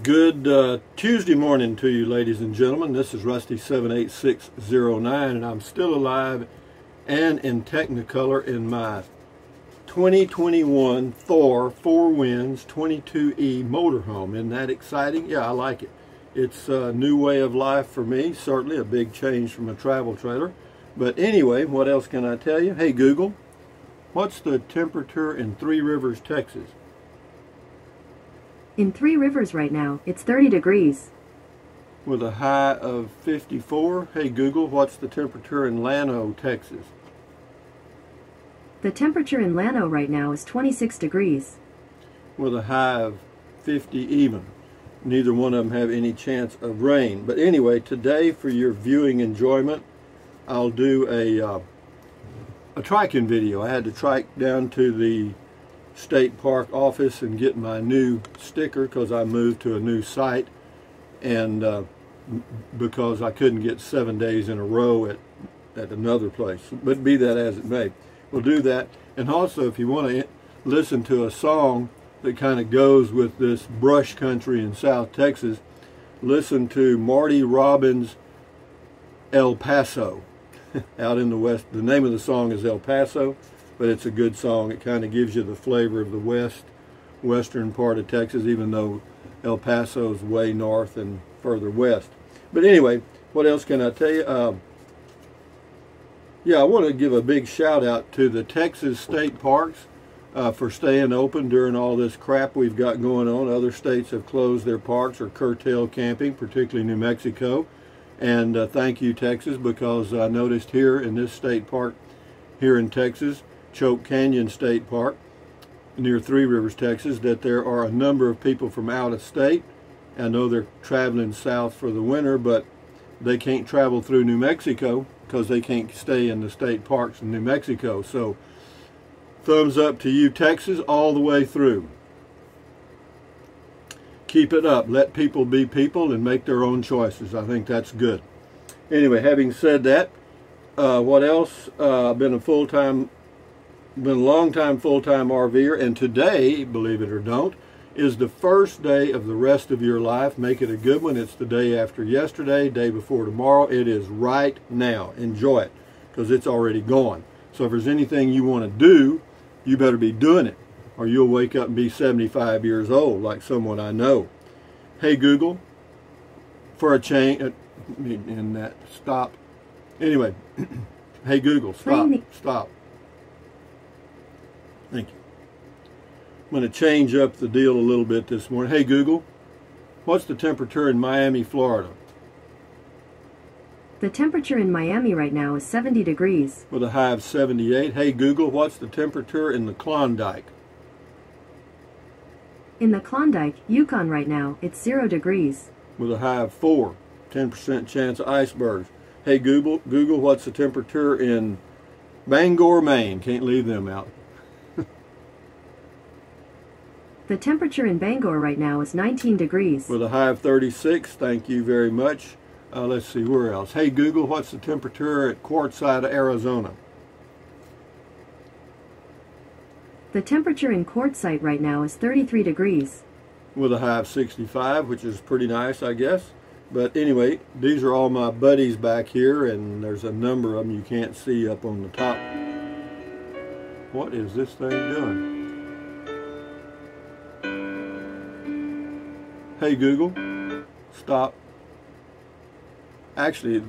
Good Tuesday morning to you, ladies and gentlemen. This is Rusty78609, and I'm still alive and in Technicolor in my 2021 Thor 4 Winds 22E motorhome. Isn't that exciting? Yeah, I like it. It's a new way of life for me, certainly a big change from a travel trailer. But anyway, what else can I tell you? Hey Google, what's the temperature in Three Rivers, Texas? In Three Rivers right now, it's 30 degrees. With a high of 54. Hey Google, what's the temperature in Llano, Texas? The temperature in Llano right now is 26 degrees. With a high of 50 even. Neither one of them have any chance of rain. But anyway, today for your viewing enjoyment, I'll do a triking video. I had to trike down to the state park office and get my new sticker because I moved to a new site, and because I couldn't get 7 days in a row at another place. But be that as it may, we'll do that. And also, if you want to listen to a song that kind of goes with this brush country in South Texas, listen to Marty Robbins' El Paso out in the west. The name of the song is El Paso, but it's a good song. It kind of gives you the flavor of the western part of Texas, even though El Paso is way north and further west. But anyway, what else can I tell you? Yeah, I want to give a big shout out to the Texas state parks for staying open during all this crap we've got going on. Other states have closed their parks or curtailed camping, particularly New Mexico. And thank you, Texas, because I noticed here in this state park here in Texas, Choke Canyon State Park near Three Rivers, Texas, that there are a number of people from out of state. I know they're traveling south for the winter, but they can't travel through New Mexico because they can't stay in the state parks in New Mexico. So thumbs up to you, Texas, all the way through. Keep it up. Let people be people and make their own choices. I think that's good. Anyway, having said that, what else? I've been a long-time full-time RVer, and today, believe it or don't, is the first day of the rest of your life. Make it a good one. It's the day after yesterday, day before tomorrow. It is right now. Enjoy it, because it's already gone. So if there's anything you want to do, you better be doing it, or you'll wake up and be 75 years old, like someone I know. Hey Google, for a change, in that, stop. Anyway, hey Google, stop. Thank you. I'm going to change up the deal a little bit this morning. Hey Google, what's the temperature in Miami, Florida? The temperature in Miami right now is 70 degrees. With a high of 78. Hey Google, what's the temperature in the Klondike? In the Klondike, Yukon right now, it's 0 degrees. With a high of 4. 10% chance of icebergs. Hey Google, what's the temperature in Bangor, Maine? Can't leave them out. The temperature in Bangor right now is 19 degrees. With a high of 36. Thank you very much. Let's see, where else? Hey Google, what's the temperature at Quartzsite, Arizona? The temperature in Quartzsite right now is 33 degrees. With a high of 65, which is pretty nice, I guess. But anyway, these are all my buddies back here, and there's a number of them you can't see up on the top. What is this thing doing? Hey Google, stop. Actually,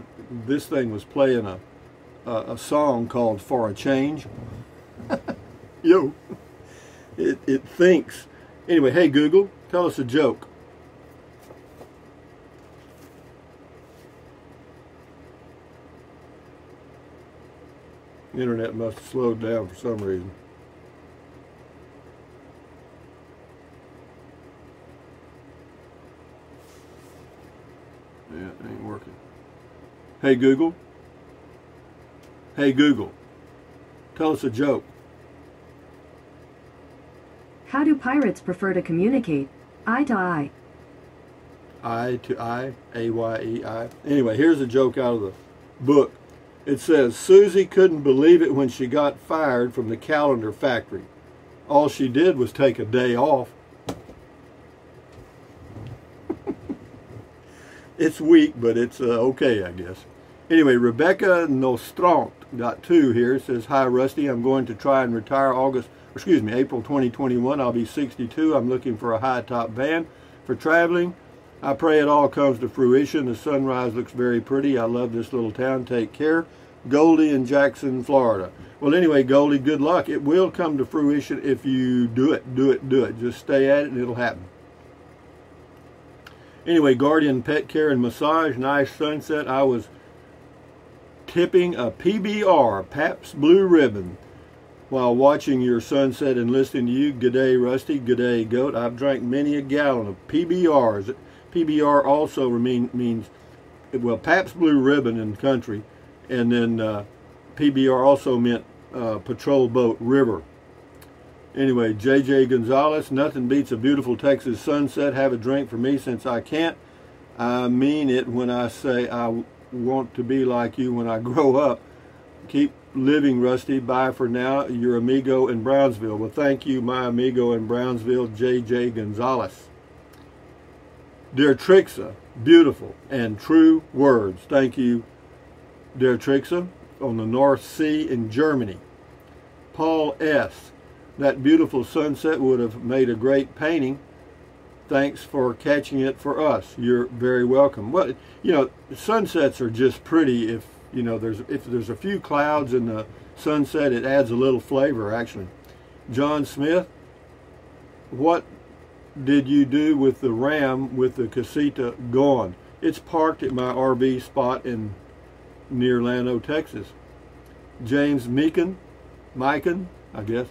this thing was playing a song called For a Change. Yo, it thinks. Anyway, hey Google, tell us a joke. The internet must have slowed down for some reason. Yeah, it ain't working. Hey Google. Hey Google, tell us a joke. How do pirates prefer to communicate? Eye to eye. Eye to eye, A-Y-E-I. Anyway, here's a joke out of the book. It says, Susie couldn't believe it when she got fired from the calendar factory. All she did was take a day off. It's weak, but it's okay, I guess. Anyway, Rebecca Nostrant got 2 here. It says, hi, Rusty. I'm going to try and retire April 2021. I'll be 62. I'm looking for a high-top van for traveling. I pray it all comes to fruition. The sunrise looks very pretty. I love this little town. Take care. Goldie in Jackson, Florida. Well, anyway, Goldie, good luck. It will come to fruition if you do it. Just stay at it and it'll happen. Anyway, Guardian Pet Care and Massage, nice sunset. I was tipping a PBR, Pabst Blue Ribbon, while watching your sunset and listening to you. G'day, Rusty. G'day, Goat. I've drank many a gallon of PBRs. PBR also means, well, Pabst Blue Ribbon in the country, and then PBR also meant Patrol Boat River. Anyway, JJ Gonzalez, nothing beats a beautiful Texas sunset. Have a drink for me since I can't. I mean it when I say I want to be like you when I grow up. Keep living, Rusty. Bye for now. Your amigo in Brownsville. Well, thank you, my amigo in Brownsville, JJ Gonzalez. Dear Trixa, beautiful and true words. Thank you, dear Trixa, on the North Sea in Germany. Paul S. That beautiful sunset would have made a great painting. Thanks for catching it for us. You're very welcome. Well, you know, sunsets are just pretty if, you know, if there's a few clouds in the sunset, it adds a little flavor, actually. John Smith, what did you do with the Ram with the casita gone? It's parked at my RV spot near Llano, Texas. James Meekin, I guess.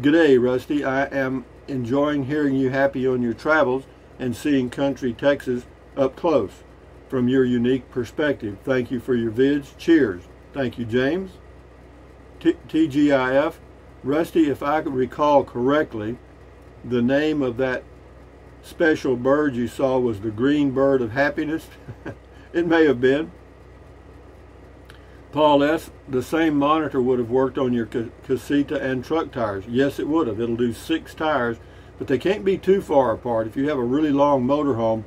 G'day, Rusty. I am enjoying hearing you happy on your travels and seeing country Texas up close from your unique perspective. Thank you for your vids. Cheers. Thank you, James. TGIF. Rusty, if I could recall correctly, the name of that special bird you saw was the green bird of happiness. It may have been. Paul S., the same monitor would have worked on your casita and truck tires. Yes, it would have. It'll do 6 tires, but they can't be too far apart. If you have a really long motorhome,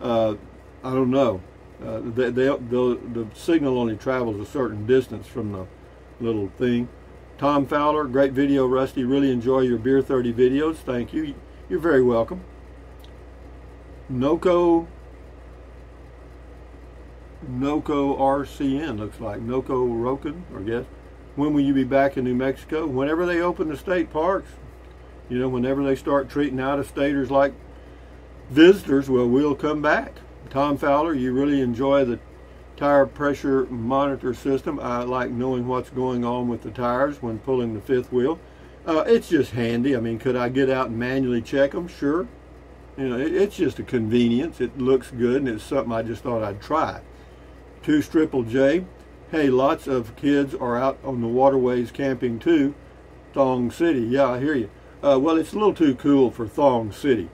I don't know. The signal only travels a certain distance from the little thing. Tom Fowler, great video, Rusty. Really enjoy your Beer 30 videos. Thank you. You're very welcome. Noco RCN, looks like. Noco Roken, I guess. When will you be back in New Mexico? Whenever they open the state parks. You know, whenever they start treating out-of-staters like visitors, well, we'll come back. Tom Fowler, you really enjoy the tire pressure monitor system. I like knowing what's going on with the tires when pulling the fifth wheel. It's just handy. I mean, could I get out and manually check them? Sure. You know, it's just a convenience. It looks good, and it's something I just thought I'd try. 2JJJ, hey, lots of kids are out on the waterways camping too. Thong City, yeah, I hear you. Well, it's a little too cool for Thong City.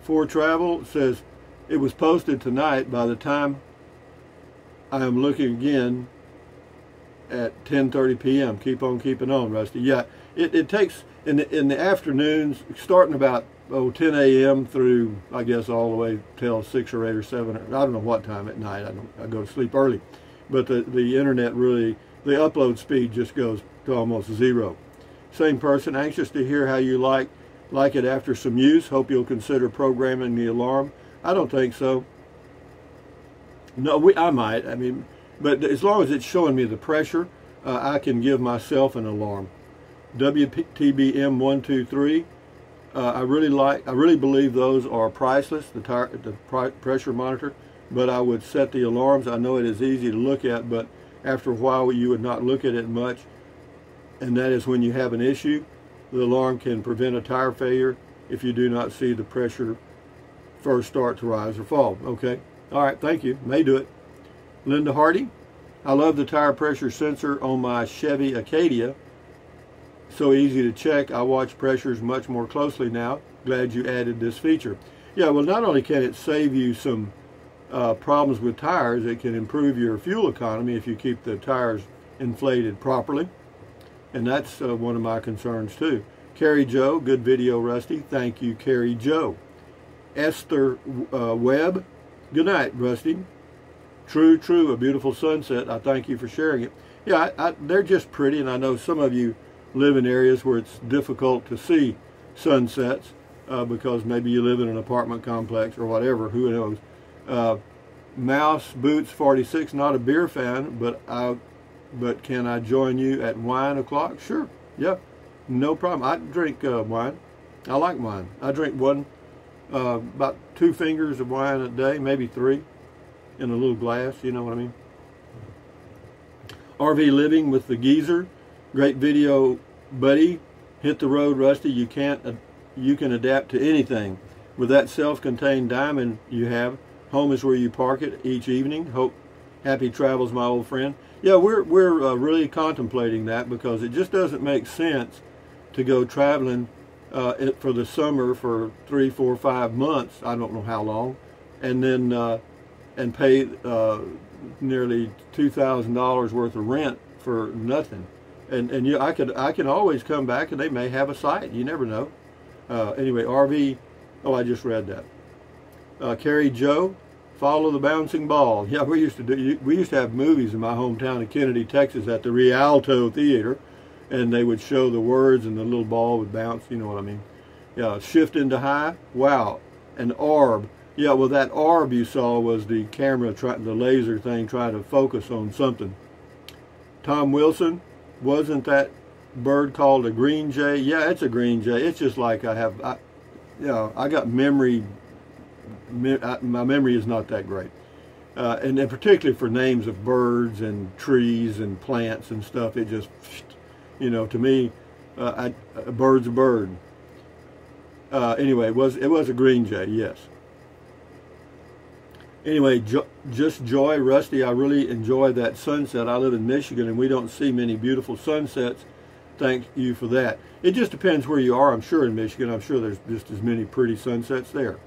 For Travel says, it was posted tonight. By the time I am looking again at 10:30 p.m. Keep on keeping on, Rusty. Yeah, it takes, in the afternoons, starting about 10 a.m. through, I guess, all the way till 6 or 8 or 7. Or, I don't know what time at night. I go to sleep early. But the internet really, the upload speed just goes to almost zero. Same person, anxious to hear how you like it after some use. Hope you'll consider programming the alarm. I don't think so. No, I might. I mean, but as long as it's showing me the pressure, I can give myself an alarm. WTBM123. I really believe those are priceless, the pressure monitor, but I would set the alarms. I know it is easy to look at, but after a while you would not look at it much, and that is when you have an issue. The alarm can prevent a tire failure if you do not see the pressure first start to rise or fall. Okay, all right, thank you. May do it. Linda Hardy, I love the tire pressure sensor on my Chevy Acadia. So easy to check. I watch pressures much more closely now. Glad you added this feature. Yeah, well, not only can it save you some problems with tires, it can improve your fuel economy if you keep the tires inflated properly. And that's one of my concerns too. Carrie Joe, good video, Rusty. Thank you, Carrie Joe. Esther Webb, Good night, Rusty. True, true, a beautiful sunset. I thank you for sharing it. Yeah, they're just pretty, and I know some of you live in areas where it's difficult to see sunsets because maybe you live in an apartment complex or whatever, who knows. Mouse Boots 46, not a beer fan, but can I join you at wine o'clock? Sure, yeah, no problem. I drink wine. I like wine. I drink about 2 fingers of wine a day, maybe 3, in a little glass, you know what I mean? RV Living with the Geezer, great video, buddy. Hit the road, Rusty. You can adapt to anything. With that self-contained diamond you have, home is where you park it each evening. Happy travels, my old friend. Yeah, we're really contemplating that because it just doesn't make sense to go traveling for the summer for 3, 4, 5 months. I don't know how long, and then and pay nearly $2,000 worth of rent for nothing. And yeah, I can always come back and they may have a site. You never know. Anyway, RV. Oh, I just read that. Carrie Joe, follow the bouncing ball. Yeah, we used to have movies in my hometown of Kennedy, Texas, at the Rialto Theater, and they would show the words and the little ball would bounce. You know what I mean? Yeah. Shift into high. Wow. An orb. Yeah. Well, that orb you saw was the camera, the laser thing, trying to focus on something. Tom Wilson. Wasn't that bird called a green jay? Yeah, it's a green jay. It's just like I got memory. My memory is not that great, and particularly for names of birds and trees and plants and stuff. It just, you know, to me, a bird's a bird. Anyway, it was a green jay. Yes. Anyway, just joy, Rusty. I really enjoy that sunset. I live in Michigan, and we don't see many beautiful sunsets. Thank you for that. It just depends where you are. I'm sure in Michigan, I'm sure there's just as many pretty sunsets there.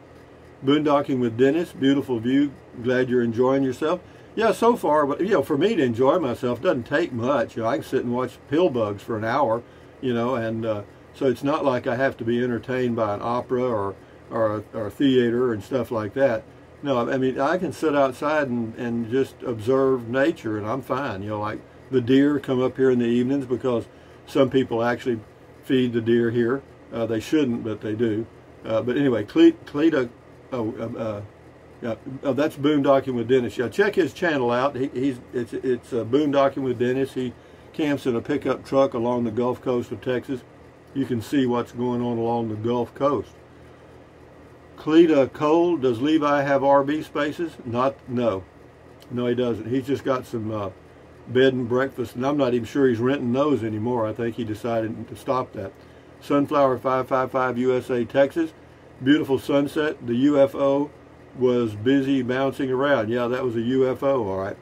Boondocking with Dennis, beautiful view. Glad you're enjoying yourself. Yeah, so far, but you know, for me to enjoy myself doesn't take much. You know, I can sit and watch pill bugs for an hour, you know, and so it's not like I have to be entertained by an opera or a theater and stuff like that. No, I mean, I can sit outside and just observe nature, and I'm fine. You know, like the deer come up here in the evenings because some people actually feed the deer here. They shouldn't, but they do. But anyway, Cleta, that's Boondocking with Dennis. Yeah, check his channel out. It's Boondocking with Dennis. He camps in a pickup truck along the Gulf Coast of Texas. You can see what's going on along the Gulf Coast. Cleta Cole, does Levi have RV spaces? No, he doesn't. He's just got some bed and breakfast, and I'm not even sure he's renting those anymore. I think he decided to stop that. Sunflower 555 USA, Texas. Beautiful sunset. The UFO was busy bouncing around. Yeah, that was a UFO, all right.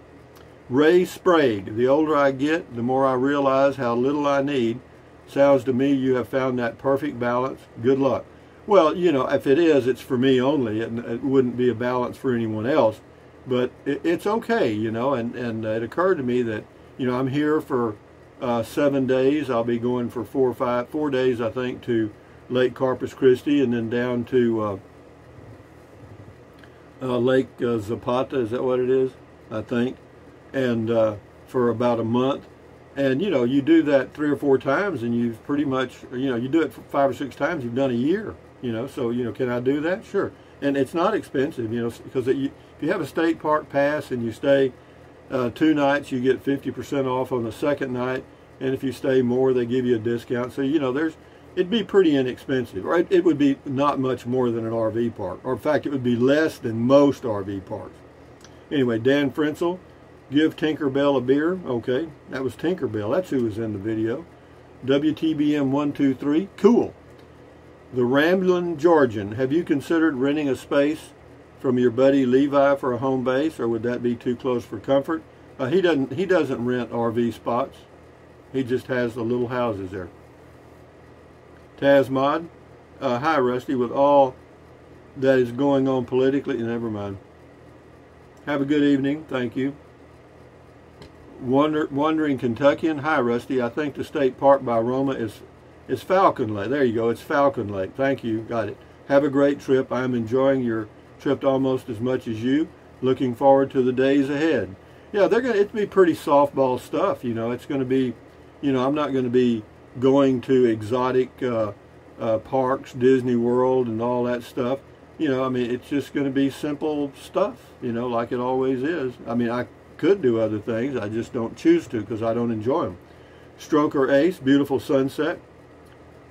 Ray Sprague, the older I get, the more I realize how little I need. Sounds to me you have found that perfect balance. Good luck. Well, you know, if it is, it's for me only. It wouldn't be a balance for anyone else. But it's okay, you know, and it occurred to me that, you know, I'm here for 7 days. I'll be going for 4 days, I think, to Lake Corpus Christi, and then down to Lake Zapata. Is that what it is? I think. And for about a month. And, you know, you do that 3 or 4 times, and you've pretty much, you know, you do it 5 or 6 times, you've done a year. You know, so, you know, can I do that? Sure. And it's not expensive, you know, because if you have a state park pass and you stay 2 nights, you get 50% off on the second night. And if you stay more, they give you a discount. So, you know, it'd be pretty inexpensive. Or it would be not much more than an RV park. Or, in fact, it would be less than most RV parks. Anyway, Dan Frenzel, give Tinkerbell a beer. Okay, that was Tinkerbell. That's who was in the video. WTBM 123. Cool. The Ramblin' Georgian, have you considered renting a space from your buddy Levi for a home base, or would that be too close for comfort? He doesn't rent RV spots. He just has the little houses there. Tazmod, hi Rusty, with all that is going on politically, never mind. Have a good evening, thank you. Wandering Kentuckian, hi Rusty, I think the state park by Roma is Falcon Lake. There you go, it's Falcon Lake. Thank you, got it. Have a great trip. I'm enjoying your tripped almost as much as you. Looking forward to the days ahead. Yeah, it'll be pretty softball stuff, you know. It's going to be, you know, I'm not going to be going to exotic parks, Disney World and all that stuff. You know, I mean, it's just going to be simple stuff, you know, like it always is. I mean, I could do other things. I just don't choose to because I don't enjoy them. Stroker Ace, beautiful sunset.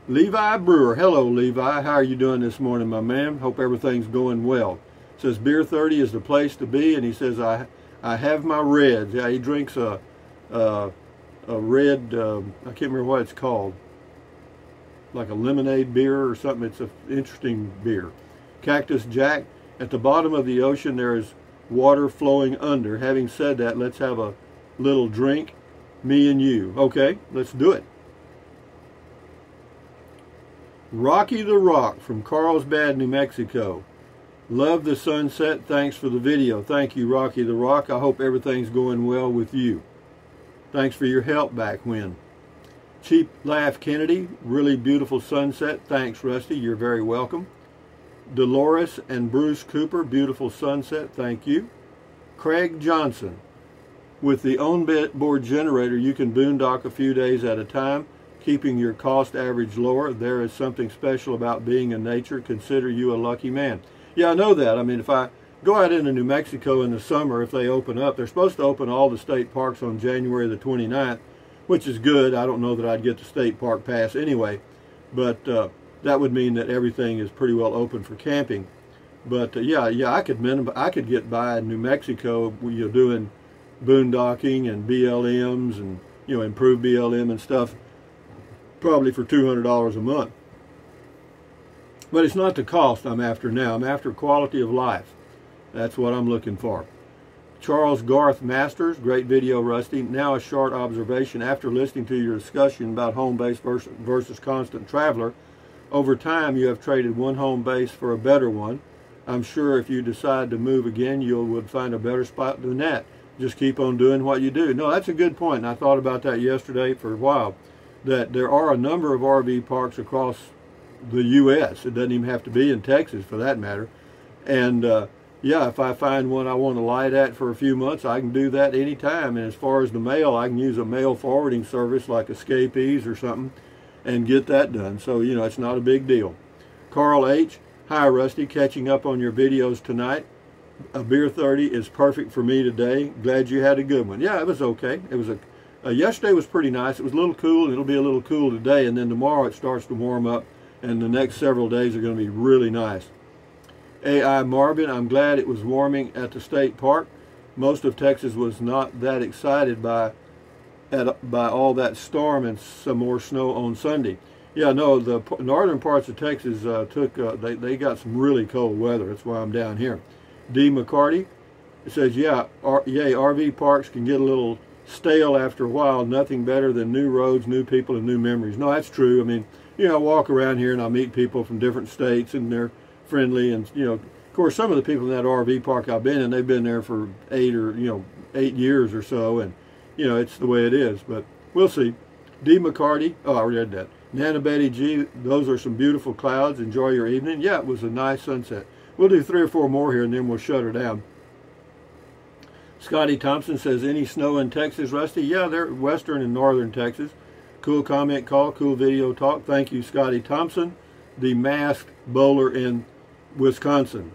Levi Brewer. Hello, Levi. How are you doing this morning, my man? Hope everything's going well. Says Beer 30 is the place to be, and he says, I have my reds. Yeah, he drinks a red, I can't remember what it's called, like a lemonade beer or something. It's an interesting beer. Cactus Jack, at the bottom of the ocean there is water flowing under. Having said that, let's have a little drink, me and you. Okay, let's do it. Rocky the Rock from Carlsbad, New Mexico. Love the sunset. Thanks for the video. Thank you, Rocky the Rock. I hope everything's going well with you. Thanks for your help back when. Cheap Laugh Kennedy. Really beautiful sunset. Thanks, Rusty. You're very welcome. Dolores and Bruce Cooper. Beautiful sunset. Thank you. Craig Johnson. With the onboard generator, you can boondock a few days at a time, keeping your cost average lower. There is something special about being in nature. Consider you a lucky man. Yeah, I know that. I mean, if I go out into New Mexico in the summer, if they open up, they're supposed to open all the state parks on January the 29th, which is good. I don't know that I'd get the state park pass anyway, but that would mean that everything is pretty well open for camping. But yeah, I could get by in New Mexico, you know, doing boondocking and BLMs and, you know, improved BLM and stuff, probably for $200 a month. But it's not the cost I'm after now. I'm after quality of life. That's what I'm looking for. Charles Garth Masters, great video, Rusty. Now a short observation. After listening to your discussion about home base versus constant traveler, over time you have traded one home base for a better one. I'm sure if you decide to move again, you would find a better spot than that. Just keep on doing what you do. No, that's a good point, and I thought about that yesterday for a while, that there are a number of RV parks across the U.S. It doesn't even have to be in Texas for that matter. And yeah, if I find one I want to light at for a few months, I can do that anytime. And as far as the mail, I can use a mail forwarding service like Escapees or something and get that done. So, you know, it's not a big deal. Carl H. Hi, Rusty. Catching up on your videos tonight. A Beer 30 is perfect for me today. Glad you had a good one. Yeah, it was okay. It was yesterday was pretty nice. It was a little cool, and it'll be a little cool today. And then tomorrow it starts to warm up, and the next several days are going to be really nice. A.I. Marvin, I'm glad it was warming at the state park. Most of Texas was not that excited by all that storm and some more snow on Sunday. Yeah, no, the northern parts of Texas they got some really cold weather. That's why I'm down here. D. McCarty, it says, yeah, yay, RV parks can get a little stale after a while. Nothing better than new roads, new people, and new memories. No, that's true. I mean, you know, I walk around here and I meet people from different states, and they're friendly. And, you know, of course, some of the people in that RV park I've been in, they've been there for 8 years or so. And, you know, it's the way it is. But we'll see. D. McCarty, oh, I read that. Nana Betty G, those are some beautiful clouds. Enjoy your evening. Yeah, it was a nice sunset. We'll do 3 or 4 more here, and then we'll shut her down. Scotty Thompson says, any snow in Texas, Rusty? Yeah, they're western and northern Texas. Cool comment call, cool video talk. Thank you, Scotty Thompson, the masked bowler in Wisconsin.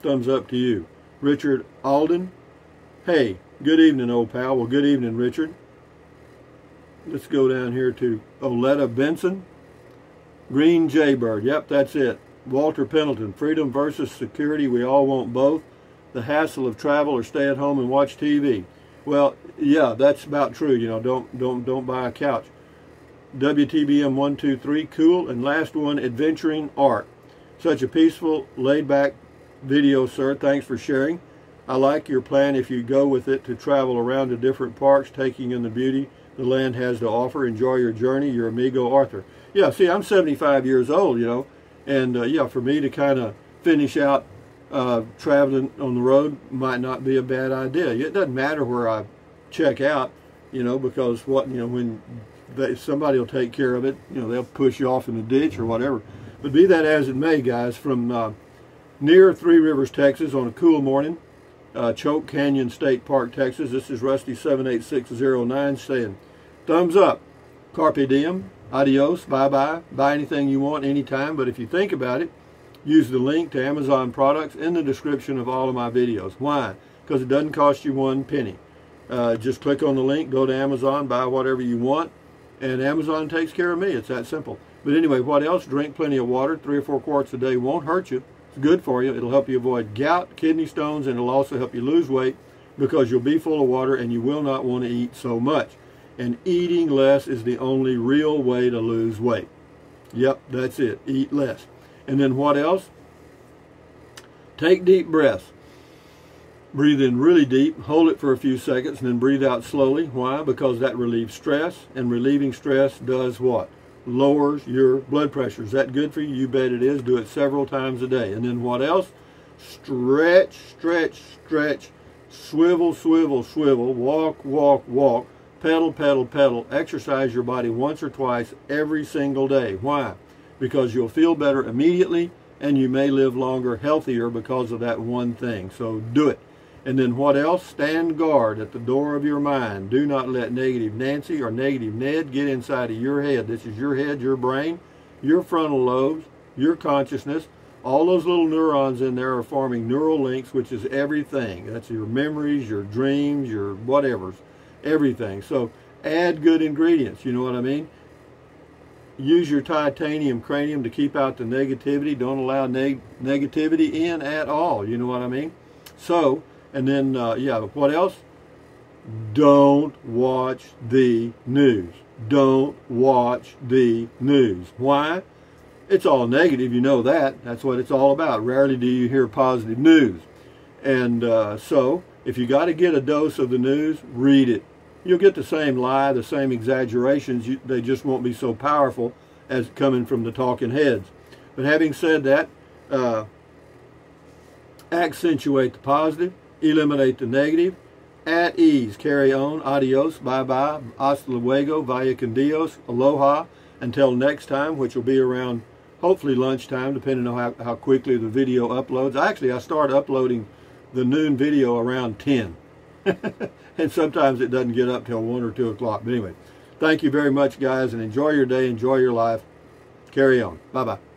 Thumbs up to you. Richard Alden. Hey, good evening, old pal. Well, good evening, Richard. Let's go down here to Oletta Benson. Green Jaybird. Yep, that's it. Walter Pendleton. Freedom versus security. We all want both. The hassle of travel or stay at home and watch TV. Well, yeah, that's about true. You know, don't buy a couch. WTBM 123. Cool. And last one, Adventuring Art. Such a peaceful, laid-back video, sir. Thanks for sharing. I like your plan, if you go with it, to travel around to different parks, taking in the beauty the land has to offer. Enjoy your journey. Your amigo, Arthur. Yeah, see, I'm 75 years old, you know, and yeah, for me to kind of finish out traveling on the road might not be a bad idea. It doesn't matter where I check out, you know, because when somebody will take care of it, you know, they'll push you off in the ditch or whatever. But be that as it may, guys, from near Three Rivers, Texas on a cool morning. Choke Canyon State Park, Texas. This is Rusty 78609 saying, thumbs up, carpe diem, adios, bye-bye, buy anything you want anytime, but if you think about it, use the link to Amazon products in the description of all of my videos. Why? Because it doesn't cost you one penny. Just click on the link, go to Amazon, buy whatever you want, and Amazon takes care of me. It's that simple. But anyway, what else? Drink plenty of water. 3 or 4 quarts a day won't hurt you. It's good for you. It'll help you avoid gout, kidney stones, and it'll also help you lose weight because you'll be full of water and you will not want to eat so much. And eating less is the only real way to lose weight. Yep, that's it. Eat less. And then what else? Take deep breaths. Breathe in really deep, hold it for a few seconds, and then breathe out slowly. Why? Because that relieves stress, and relieving stress does what? Lowers your blood pressure. Is that good for you? You bet it is. Do it several times a day. And then what else? Stretch, stretch, stretch, swivel, swivel, swivel, walk, walk, walk, pedal, pedal, pedal. Exercise your body once or twice every single day. Why? Because you'll feel better immediately, and you may live longer, healthier because of that one thing. So do it. And then what else? Stand guard at the door of your mind. Do not let negative Nancy or negative Ned get inside of your head. This is your head, your brain, your frontal lobes, your consciousness. All those little neurons in there are forming neural links, which is everything. That's your memories, your dreams, your whatevers, everything. So add good ingredients, you know what I mean? Use your titanium cranium to keep out the negativity. Don't allow negativity in at all, you know what I mean? So, and then, yeah, what else? Don't watch the news. Don't watch the news. Why? It's all negative, you know that. That's what it's all about. Rarely do you hear positive news. And so, if you got to get a dose of the news, read it. You'll get the same lie, the same exaggerations. They just won't be so powerful as coming from the talking heads. But having said that, accentuate the positive, eliminate the negative, at ease, carry on, adios, bye-bye, hasta luego, vaya con Dios, aloha, until next time, which will be around hopefully lunchtime, depending on how quickly the video uploads. Actually, I start uploading the noon video around 10. And sometimes it doesn't get up till 1 or 2 o'clock. But anyway, thank you very much, guys, and enjoy your day, enjoy your life. Carry on. Bye-bye.